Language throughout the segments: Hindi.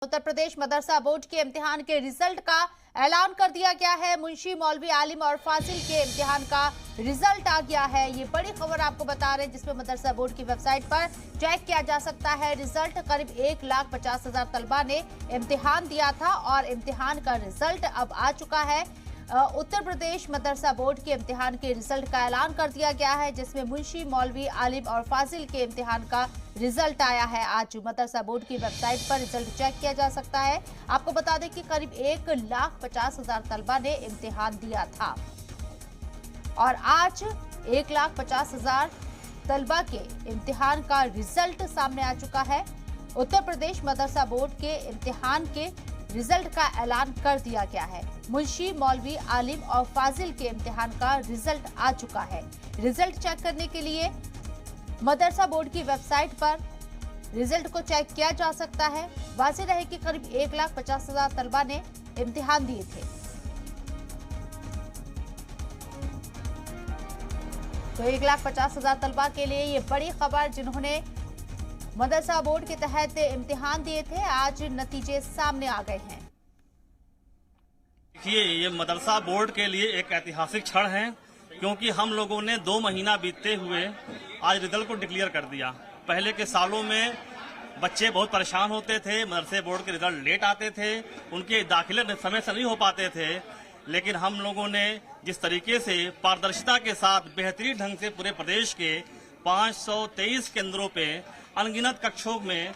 उत्तर प्रदेश मदरसा बोर्ड के इम्तिहान के रिजल्ट का ऐलान कर दिया गया है। मुंशी मौलवी आलिम और फाजिल के इम्तिहान का रिजल्ट आ गया है। ये बड़ी खबर आपको बता रहे हैं, जिसमें मदरसा बोर्ड की वेबसाइट पर चेक किया जा सकता है रिजल्ट। करीब 1,50,000 तलबा ने इम्तिहान दिया था और इम्तिहान का रिजल्ट अब आ चुका है। उत्तर प्रदेश मदरसा बोर्ड के इम्तिहान के रिजल्ट का ऐलान कर दिया गया है, जिसमें मुंशी मौलवी आलिम और फाजिल के इम्तिहान का रिजल्ट आया है। आज मदरसा बोर्ड की वेबसाइट पर रिजल्ट चेक किया जा सकता है। आपको बता दें कि करीब 1,50,000 तलबा ने इम्तिहान दिया था और आज 1,50,000 तलबा के इम्तिहान का रिजल्ट सामने आ चुका है। उत्तर प्रदेश मदरसा बोर्ड के इम्तिहान के रिजल्ट का ऐलान कर दिया गया है। मुंशी मौलवी आलिम और फाजिल के इम्तिहान का रिजल्ट आ चुका है। रिजल्ट चेक करने के लिए मदरसा बोर्ड की वेबसाइट पर रिजल्ट को चेक किया जा सकता है। वाज़ेह रहे कि करीब 1,50,000 तलबा ने इम्तिहान दिए थे। तो 1,50,000 तलबा के लिए ये बड़ी खबर, जिन्होंने मदरसा बोर्ड के तहत इम्तिहान दिए थे, आज नतीजे सामने आ गए हैं। देखिए, ये मदरसा बोर्ड के लिए एक ऐतिहासिक क्षण है, क्योंकि हम लोगों ने 2 महीना बीतते हुए आज रिजल्ट को डिक्लेयर कर दिया। पहले के सालों में बच्चे बहुत परेशान होते थे, मदरसे बोर्ड के रिजल्ट लेट आते थे, उनके दाखिले समय से नहीं हो पाते थे। लेकिन हम लोगों ने जिस तरीके से पारदर्शिता के साथ बेहतरीन ढंग से पूरे प्रदेश के 523 केंद्रों पे अनगिनत कक्षों में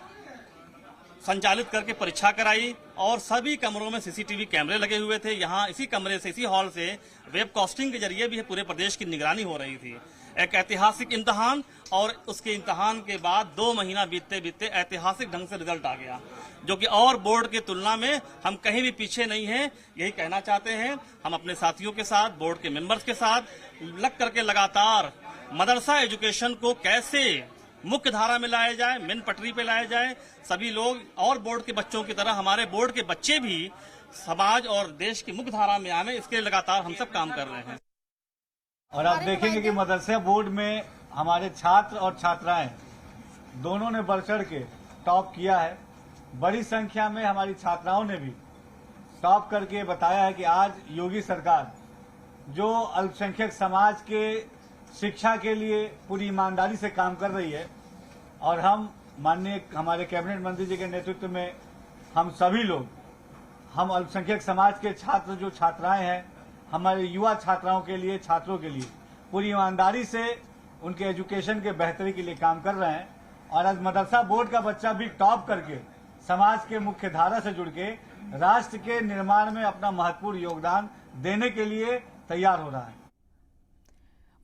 संचालित करके परीक्षा कराई और सभी कमरों में सीसीटीवी कैमरे लगे हुए थे। यहाँ इसी कमरे से, इसी हॉल से वेब कास्टिंग के जरिए भी पूरे प्रदेश की निगरानी हो रही थी। एक ऐतिहासिक इम्तिहान, और उसके इम्तिहान के बाद 2 महीना बीतते बीतते ऐतिहासिक ढंग से रिजल्ट आ गया, जो कि और बोर्ड की तुलना में हम कहीं भी पीछे नहीं हैं। यही कहना चाहते हैं हम अपने साथियों के साथ, बोर्ड के मेंबर्स के साथ लग करके लगातार मदरसा एजुकेशन को कैसे मुख्य धारा में लाया जाए, मेन पटरी पे लाया जाए। सभी लोग और बोर्ड के बच्चों की तरह हमारे बोर्ड के बच्चे भी समाज और देश की मुख्य धारा में आए, इसके लिए लगातार हम सब काम कर रहे हैं। और आप देखेंगे कि मदरसा बोर्ड में हमारे छात्र और छात्राएं दोनों ने बढ़ चढ़ के टॉप किया है। बड़ी संख्या में हमारी छात्राओं ने भी टॉप करके बताया है कि आज योगी सरकार जो अल्पसंख्यक समाज के शिक्षा के लिए पूरी ईमानदारी से काम कर रही है, और हम माननीय हमारे कैबिनेट मंत्री जी के नेतृत्व में हम सभी लोग, हम अल्पसंख्यक समाज के छात्र जो छात्राएं हैं, हमारे युवा छात्राओं के लिए, छात्रों के लिए पूरी ईमानदारी से उनके एजुकेशन के बेहतरी के लिए काम कर रहे हैं। और आज मदरसा बोर्ड का बच्चा भी टॉप करके समाज के मुख्य धारा से जुड़ के राष्ट्र के निर्माण में अपना महत्वपूर्ण योगदान देने के लिए तैयार हो रहा है।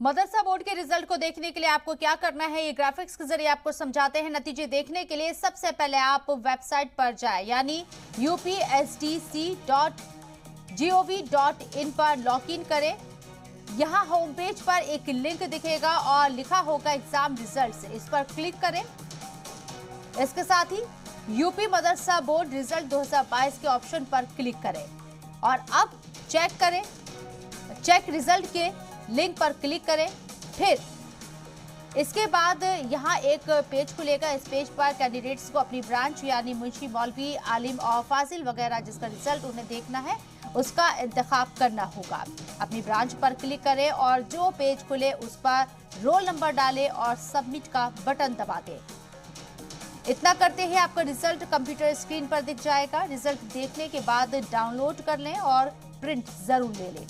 मदरसा बोर्ड के रिजल्ट को देखने के लिए आपको क्या करना है, ये ग्राफिक्स के जरिए आपको समझाते हैं। नतीजे देखने के लिए सबसे पहले आप वेबसाइट पर जाएं, यानी upsdc.gov.in पर लॉग इन करें। यहाँ होम पेज पर एक लिंक दिखेगा और लिखा होगा एग्जाम रिजल्ट्स, इस पर क्लिक करें। इसके साथ ही यूपी मदरसा बोर्ड रिजल्ट 2022 के ऑप्शन पर क्लिक करें और अब चेक करें। चेक रिजल्ट के लिंक पर क्लिक करें। फिर इसके बाद यहाँ एक पेज खुलेगा। इस पेज पर कैंडिडेट्स को अपनी ब्रांच यानी मुंशी मौलवी आलिम और फाजिल वगैरह जिसका रिजल्ट उन्हें देखना है, उसका इंतखाब करना होगा। अपनी ब्रांच पर क्लिक करें और जो पेज खुले उस पर रोल नंबर डालें और सबमिट का बटन दबा दें। इतना करते ही आपका रिजल्ट कंप्यूटर स्क्रीन पर दिख जाएगा। रिजल्ट देखने के बाद डाउनलोड कर लें और प्रिंट जरूर ले लें।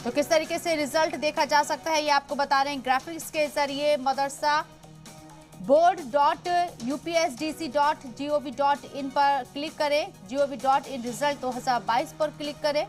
तो किस तरीके से रिजल्ट देखा जा सकता है, ये आपको बता रहे हैं ग्राफिक्स के जरिए। मदरसा board.upsdc.gov.in पर क्लिक करें। gov.in रिजल्ट 2022 पर क्लिक करें।